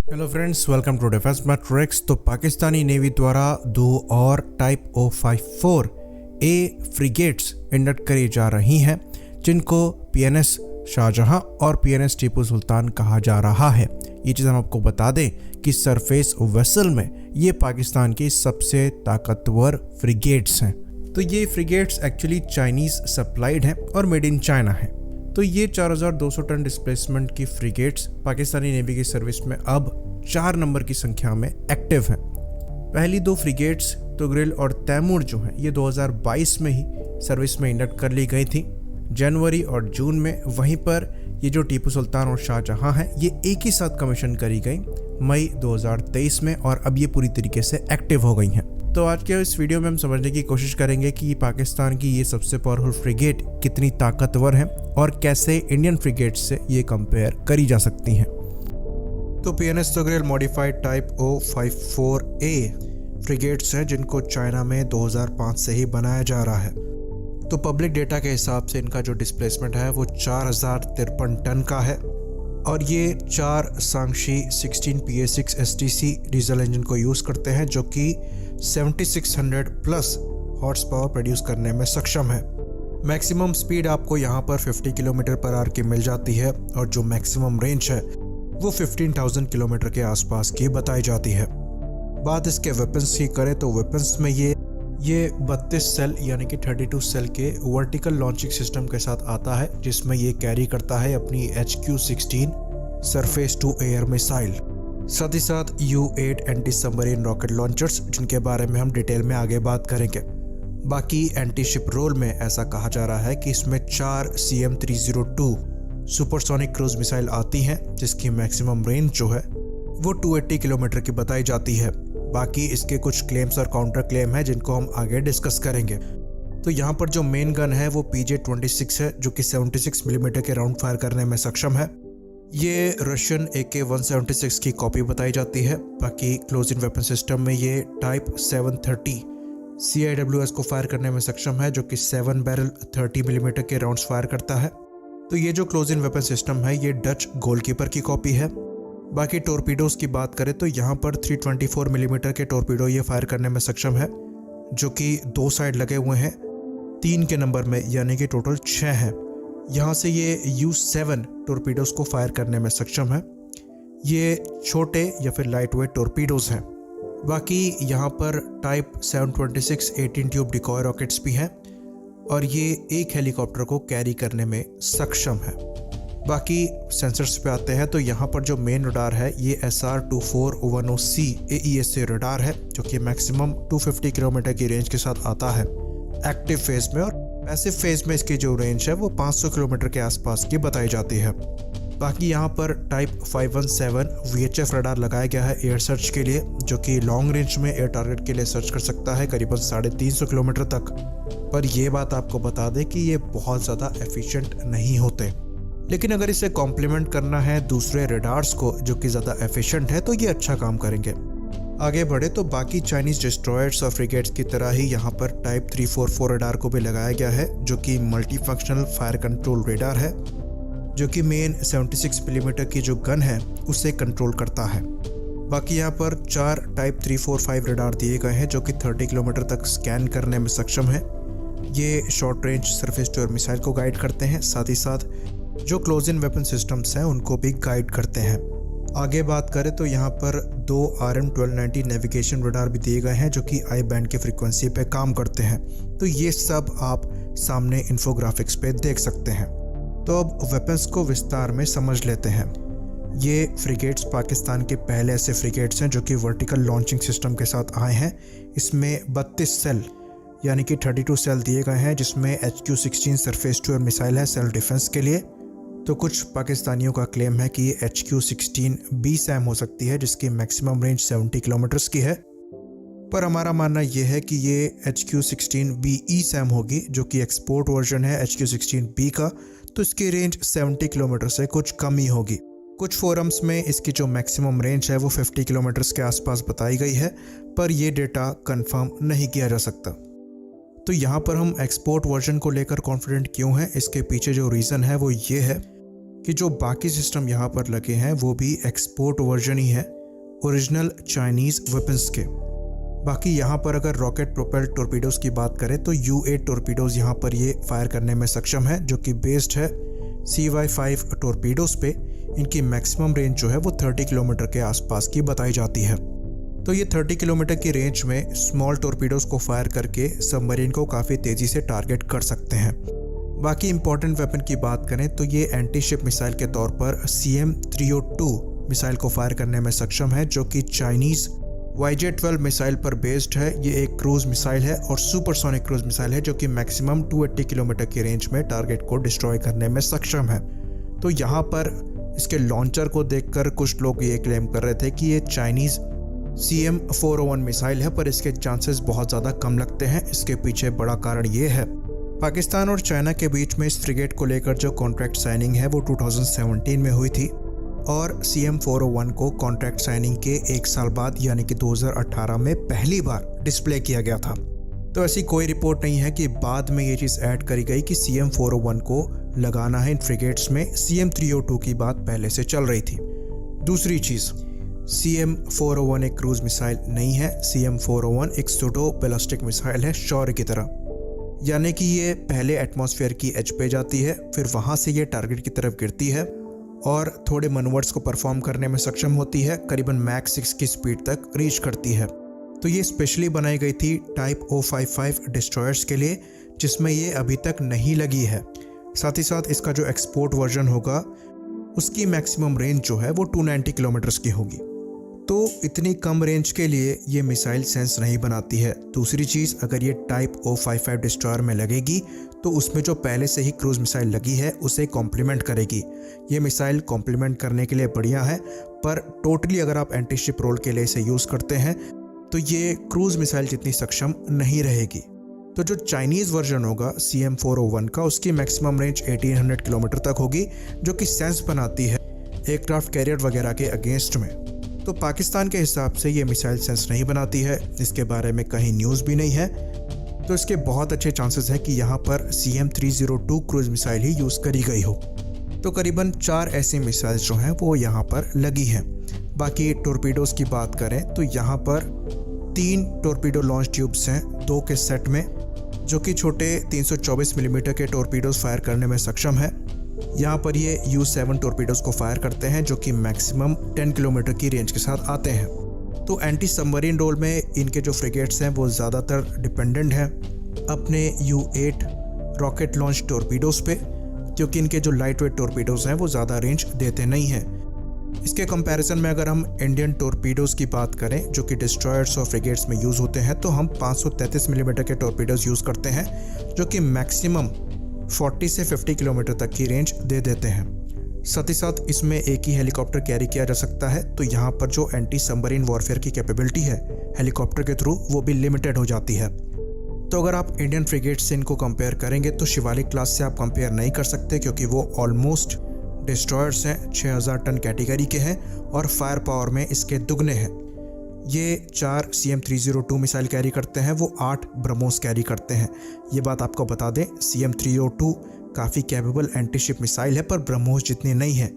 Hello friends, welcome to defence matrix. तो Pakistani navy द्वारा 2 और टाइप O54A फ्रिगेट्स इंडक्ट करी जा रही हैं, जिनको PNS शाहजहां और PNS टीपू सुल्तान कहा जा रहा है। ये चीज़ हम आपको बता दें कि सरफेस वेसल में ये पाकिस्तान की सबसे ताकतवर फ्रिगेट्स हैं। तो ये फ्रिगेट्स एक्चुअली चाइनीज़ सप्लाइड हैं और मेड इन चाइना हैं। तो ये 4200 टन डिस्प्लेसमेंट की फ्रिगेट्स पाकिस्तानी नेवी की सर्विस में अब 4 नंबर की संख्या में एक्टिव हैं। पहली 2 फ्रिगेट्स तुगरिल और तैमूर जो हैं, ये 2022 में ही सर्विस में इंडक्ट कर ली गई थी, जनवरी और जून में। वहीं पर ये जो टीपू सुल्तान और शाहजहां हैं, ये एक ही साथ कमीशन करी गई मई 2023 में, और अब ये पूरी तरीके से एक्टिव हो गई हैं। तो आज के इस वीडियो में हम समझने की कोशिश करेंगे कि पाकिस्तान की ये सबसे पावरफुल फ्रिगेट कितनी ताकतवर है और कैसे इंडियन फ्रिगेट से ये कंपेयर करी जा सकती हैं। तो PNS Tughril modified type O54A frigates हैं, जिनको चाइना में 2005 से ही बनाया जा रहा है। तो पब्लिक डेटा के हिसाब से इनका जो डिस्प्लेसमेंट है वो 4053 टन का है, और ये 4 सांक्षी 16 PA6 STC डीजल इंजन को यूज़ करते हैं, जो कि 7600 प्लस हॉर्स पावर प्रोड्यूस करने में सक्षम है। मैक्सिमम स्पीड आपको यहाँ पर 50 किलोमीटर पर आवर की मिल जाती है, और जो मैक्सिमम रेंज है वो 15,000 किलोमीटर के आसपास की बताई जाती है। बात इसके वेपन्स की करें तो वेपन्स में ये 32 सेल यानी कि 32 सेल के वर्टिकल लॉन्चिंग सिस्टम के साथ आता है, जिसमें ये कैरी करता है अपनी HQ-16 surface to air missile, साथ ही साथ U-8 anti submarine rocket launchers, जिनके बारे में हम डिटेल में आगे बात करेंगे। बाकी एंटी शिप रोल में ऐसा कहा जा रहा है कि इसमें 4 CM-302 सुपरसोनिक क्रूज मिसाइल आती हैं, जिसकी मैक्सिमम रेंज जो है वो 280 किलोमीटर की बताई जाती है। बाकी इसके कुछ क्लेम्स और काउंटर क्लेम है, जिनको हम आगे डिस्कस करेंगे। तो यहाँ पर जो मेन गन है वो PJ-26 है, जो कि 76 मिलीमीटर के राउंड फायर करने में सक्षम है। ये रशियन AK-176 की कॉपी बताई जाती है। बाकी क्लोज इन वेपन सिस्टम में ये टाइप 730 CIWS को फायर करने में सक्षम है, जो कि 7 बैरल 30 मिलीमीटर के राउंड्स फायर करता है। तो ये जो क्लोज इन वेपन सिस्टम है ये डच गोलकीपर की कॉपी है। बाकी टोरपीडोज की बात करें तो यहाँ पर 324 मिलीमीटर के टोरपीडो ये फायर करने में सक्षम है, जो कि 2 साइड लगे हुए हैं 3 के नंबर में, यानी कि टोटल 6 हैं। यहाँ से ये U-7 टोरपीडोज को फायर करने में सक्षम है। ये छोटे या फिर लाइट वेट टोरपीडोज हैं। बाकी यहाँ पर टाइप 726 18 ट्यूब डिकॉय रॉकेट्स भी हैं, और ये एक हेलीकॉप्टर को कैरी करने में सक्षम है। बाकी सेंसर्स पे आते हैं तो यहाँ पर जो मेन रडार है ये SR-2410C AESA रडार है, जो कि मैक्सिमम 250 किलोमीटर की रेंज के साथ आता है एक्टिव फेज में, और पैसिव फेज में इसकी जो रेंज है वो 500 किलोमीटर के आसपास की बताई जाती है। बाकी यहाँ पर टाइप 517 VHF रडार लगाया गया है एयर सर्च के लिए, जो कि लॉन्ग रेंज में एयर टारगेट के लिए सर्च कर सकता है करीबन 350 किलोमीटर तक। पर यह बात आपको बता दें कि ये बहुत ज़्यादा एफिशिएंट नहीं होते, लेकिन अगर इसे कॉम्प्लीमेंट करना है दूसरे रडार्स को जो कि ज़्यादा एफिशिएंट है, तो ये अच्छा काम करेंगे। आगे बढ़े तो बाकी चाइनीज़ डिस्ट्रॉयर्स और फ्रिगेट्स की तरह ही यहाँ पर टाइप 344 रडार को भी लगाया गया है, जो कि multi functional fire control radar है, जो कि मेन 76 मिलीमीटर की जो गन है उसे कंट्रोल करता है। बाकी यहाँ पर 4 टाइप 345 रडार दिए गए हैं, जो कि 30 किलोमीटर तक स्कैन करने में सक्षम है। ये short range surface to air missile को गाइड करते हैं, साथ ही साथ जो क्लोज इन वेपन सिस्टम्स हैं उनको भी गाइड करते हैं। आगे बात करें तो यहाँ पर 2 RM-1290 नेविगेशन रडार भी दिए गए हैं, जो कि आई बैंड की फ्रीक्वेंसी पे काम करते हैं। तो ये सब आप सामने इन्फोग्राफिक्स पे देख सकते हैं। तो अब वेपन्स को विस्तार में समझ लेते हैं। ये फ्रिगेट्स पाकिस्तान के पहले ऐसे फ्रिगेट्स हैं जो कि वर्टिकल लॉन्चिंग सिस्टम के साथ आए हैं। इसमें 32 सेल यानी कि 32 सेल दिए गए हैं, जिसमें HQ-16 surface to air missile है सेल्फ डिफेंस के लिए। तो कुछ पाकिस्तानियों का क्लेम है कि ये HQ-16B सैम हो सकती है, जिसकी मैक्सिमम रेंज 70 किलोमीटर्स की है, पर हमारा मानना यह है कि ये HQ-16BE सैम होगी, जो कि एक्सपोर्ट वर्जन है HQ-16B का। तो इसकी रेंज 70 किलोमीटर से कुछ कम ही होगी। कुछ फोरम्स में इसकी जो मैक्सिमम रेंज है वो 50 किलोमीटर्स के आसपास बताई गई है, पर यह डेटा कंफर्म नहीं किया जा सकता। तो यहाँ पर हम एक्सपोर्ट वर्जन को लेकर कॉन्फिडेंट क्यों हैं, इसके पीछे जो रीज़न है वो ये है कि जो बाकी सिस्टम यहाँ पर लगे हैं वो भी एक्सपोर्ट वर्जन ही है, ओरिजिनल चाइनीज़ वेपन्स के। बाकी यहाँ पर अगर रॉकेट प्रोपेल्ड टॉर्पीडोज़ की बात करें तो U8 टॉर्पीडोज़ यहाँ पर ये फायर करने में सक्षम है, जो कि बेस्ड है CY5 टॉर्पीडोज़ पे। इनकी मैक्सिमम रेंज जो है वो 30 किलोमीटर के आसपास की बताई जाती है। तो ये 30 किलोमीटर की रेंज में स्मॉल टॉर्पीडोज़ को फायर करके सबमरीन को काफ़ी तेज़ी से टारगेट कर सकते हैं। बाकी इंपॉर्टेंट वेपन की बात करें तो ये एंटी शिप मिसाइल के तौर पर CM302 मिसाइल को फायर करने में सक्षम है, जो कि चाइनीज़ YJ-12 मिसाइल पर बेस्ड है। ये एक क्रूज मिसाइल है और सुपरसोनिक क्रूज मिसाइल है, जो कि मैक्सिमम 280 किलोमीटर की रेंज में टारगेट को डिस्ट्रॉय करने में सक्षम है। तो यहाँ पर इसके लॉन्चर को देखकर कुछ लोग ये क्लेम कर रहे थे कि ये चाइनीज़ CM401 मिसाइल है, पर इसके चांसेस बहुत ज़्यादा कम लगते हैं। इसके पीछे बड़ा कारण ये है, पाकिस्तान और चाइना के बीच में इस फ्रिगेट को लेकर जो कॉन्ट्रैक्ट साइनिंग है वो 2017 में हुई थी और CM401 को कॉन्ट्रैक्ट साइनिंग के 1 साल बाद यानी कि 2018 में पहली बार डिस्प्ले किया गया था। तो ऐसी कोई रिपोर्ट नहीं है कि बाद में ये चीज़ ऐड करी गई कि CM401 को लगाना है इन फ्रिगेट्स में। CM302 की बात पहले से चल रही थी। दूसरी चीज़, CM401 एक क्रूज मिसाइल नहीं है। CM401 एक सूडो बैलिस्टिक मिसाइल है शौर्य की तरह, यानी कि ये पहले एटमॉस्फेयर की एज पे जाती है, फिर वहाँ से ये टारगेट की तरफ गिरती है और थोड़े मनोवर्स को परफॉर्म करने में सक्षम होती है, करीबन मैक 6 की स्पीड तक रीच करती है। तो ये स्पेशली बनाई गई थी टाइप O55 डिस्ट्रॉयर्स के लिए, जिसमें ये अभी तक नहीं लगी है। साथ ही साथ इसका जो एक्सपोर्ट वर्जन होगा उसकी मैक्सिमम रेंज जो है वो 290 किलोमीटर्स की होगी। तो इतनी कम रेंज के लिए ये मिसाइल सेंस नहीं बनाती है। दूसरी चीज़, अगर ये टाइप O55 डिस्ट्रॉयर में लगेगी तो उसमें जो पहले से ही क्रूज मिसाइल लगी है उसे कॉम्प्लीमेंट करेगी। ये मिसाइल कॉम्प्लीमेंट करने के लिए बढ़िया है, पर टोटली अगर आप एंटी शिप रोल के लिए इसे यूज़ करते हैं तो ये क्रूज मिसाइल जितनी सक्षम नहीं रहेगी। तो जो चाइनीज़ वर्जन होगा CM401 का, उसकी मैक्सिमम रेंज 1800 किलोमीटर तक होगी, जो कि सेंस बनाती है एयरक्राफ्ट कैरियर वगैरह के अगेंस्ट में। तो पाकिस्तान के हिसाब से ये मिसाइल सेंस नहीं बनाती है, इसके बारे में कहीं न्यूज़ भी नहीं है। तो इसके बहुत अच्छे चांसेस है कि यहाँ पर CM302 क्रूज मिसाइल ही यूज़ करी गई हो। तो करीबन 4 ऐसी मिसाइल जो हैं वो यहाँ पर लगी हैं। बाकी टॉर्पीडोज़ की बात करें तो यहाँ पर 3 टॉर्पीडो लॉन्च ट्यूब्स हैं 2 के सेट में, जो कि छोटे 324 मिलीमीटर के टॉर्पीडोज़ फायर करने में सक्षम है। यहाँ पर ये U7 टॉर्पीडोज़ को फायर करते हैं, जो कि मैक्सिमम 10 किलोमीटर की रेंज के साथ आते हैं। तो एंटी सबमरीन रोल में इनके जो फ्रिगेट्स हैं वो ज़्यादातर डिपेंडेंट हैं अपने U8 रॉकेट लॉन्च टॉर्पीडोज़ पे, क्योंकि इनके जो लाइट वेट टॉर्पीडोज़ हैं वो ज़्यादा रेंज देते नहीं हैं। इसके कंपैरिजन में अगर हम इंडियन टॉर्पीडोज़ की बात करें जो कि डिस्ट्रॉयर्स और फ्रिगेट्स में यूज़ होते हैं, तो हम 533 मिलीमीटर के टॉर्पीडोज़ यूज़ करते हैं, जो कि मैक्सिमम 40 से 50 किलोमीटर तक की रेंज दे देते हैं। साथ ही साथ इसमें एक ही हेलीकॉप्टर कैरी किया जा सकता है, तो यहाँ पर जो एंटी सबमरीन वॉरफेयर की कैपेबिलिटी है हेलीकॉप्टर के थ्रू वो भी लिमिटेड हो जाती है। तो अगर आप इंडियन फ्रिगेट से इनको कंपेयर करेंगे तो शिवालिक क्लास से आप कंपेयर नहीं कर सकते, क्योंकि वो ऑलमोस्ट डिस्ट्रॉयर्स हैं, 6000 टन कैटेगरी के हैं और फायर पावर में इसके दुगने हैं। ये 4 CM302 मिसाइल कैरी करते हैं, वो 8 ब्रह्मोस कैरी करते हैं। ये बात आपको बता दें, CM302 काफ़ी कैपेबल एंटी शिप मिसाइल है, पर ब्रह्मोस जितनी नहीं है।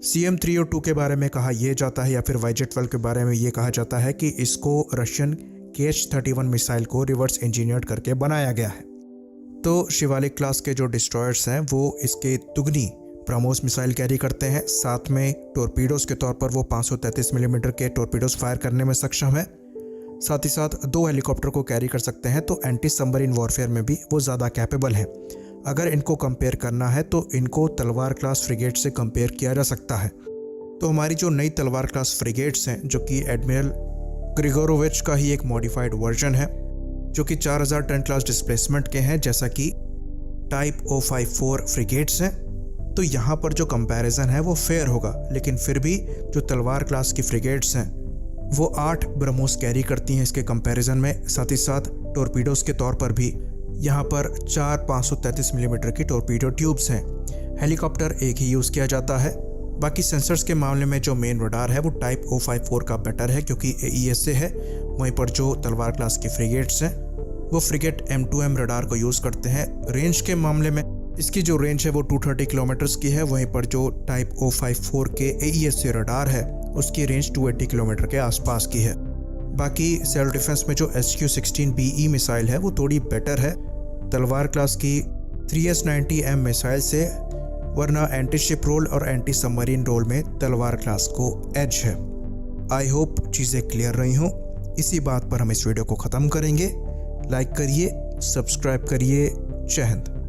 CM302 के बारे में कहा यह जाता है, या फिर YJ-12 के बारे में ये कहा जाता है कि इसको रशियन KH-31 मिसाइल को रिवर्स इंजीनियर्ड करके बनाया गया है। तो शिवालिक क्लास के जो डिस्ट्रॉयर्स हैं वो इसके दुगनी ब्रह्मोस मिसाइल कैरी करते हैं। साथ में टॉर्पीडोज़ के तौर पर वो 533 मिलीमीटर के टॉर्पीडोज़ फायर करने में सक्षम है। साथ ही साथ 2 हेलीकॉप्टर को कैरी कर सकते हैं, तो एंटी सबमरीन वॉरफेयर में भी वो ज़्यादा कैपेबल है। अगर इनको कंपेयर करना है तो इनको तलवार क्लास फ्रिगेट से कंपेयर किया जा सकता है। तो हमारी जो नई तलवार क्लास फ्रिगेट्स हैं, जो कि एडमिरल ग्रिगोरोविच का ही एक मॉडिफाइड वर्जन है, जो कि 4000 टन क्लास डिस्प्लेसमेंट के हैं, जैसा कि टाइप O54 फ्रिगेट्स हैं। तो यहाँ पर जो कंपैरिजन है वो फेयर होगा, लेकिन फिर भी जो तलवार क्लास की फ्रिगेट्स हैं वो 8 ब्रह्मोस कैरी करती हैं इसके कंपैरिजन में। साथ ही साथ टॉर्पीडोज़ के तौर पर भी यहाँ पर 4 533 मिलीमीटर की टॉर्पीडो ट्यूब्स हैं। हेलीकॉप्टर एक ही यूज़ किया जाता है। बाकी सेंसर्स के मामले में जो मेन रडार है वो टाइप O54 का बेटर है, क्योंकि AES से है। वहीं पर जो तलवार क्लास की फ्रिगेट्स हैं वो फ्रिगेट M2M रडार को यूज़ करते हैं। रेंज के मामले में इसकी जो रेंज है वो 230 किलोमीटर्स की है, वहीं पर जो टाइप O54 के AES से रडार है उसकी रेंज 280 किलोमीटर के आसपास की है। बाकी सेल्फ डिफेंस में जो SQ-16BE मिसाइल है वो थोड़ी बेटर है तलवार क्लास की 3S-90M मिसाइल से, वरना एंटी शिप रोल और एंटी सबमरीन रोल में तलवार क्लास को एज है। आई होप चीज़ें क्लियर रही हों। इसी बात पर हम इस वीडियो को ख़त्म करेंगे। लाइक करिए, सब्सक्राइब करिए। जय हिंद।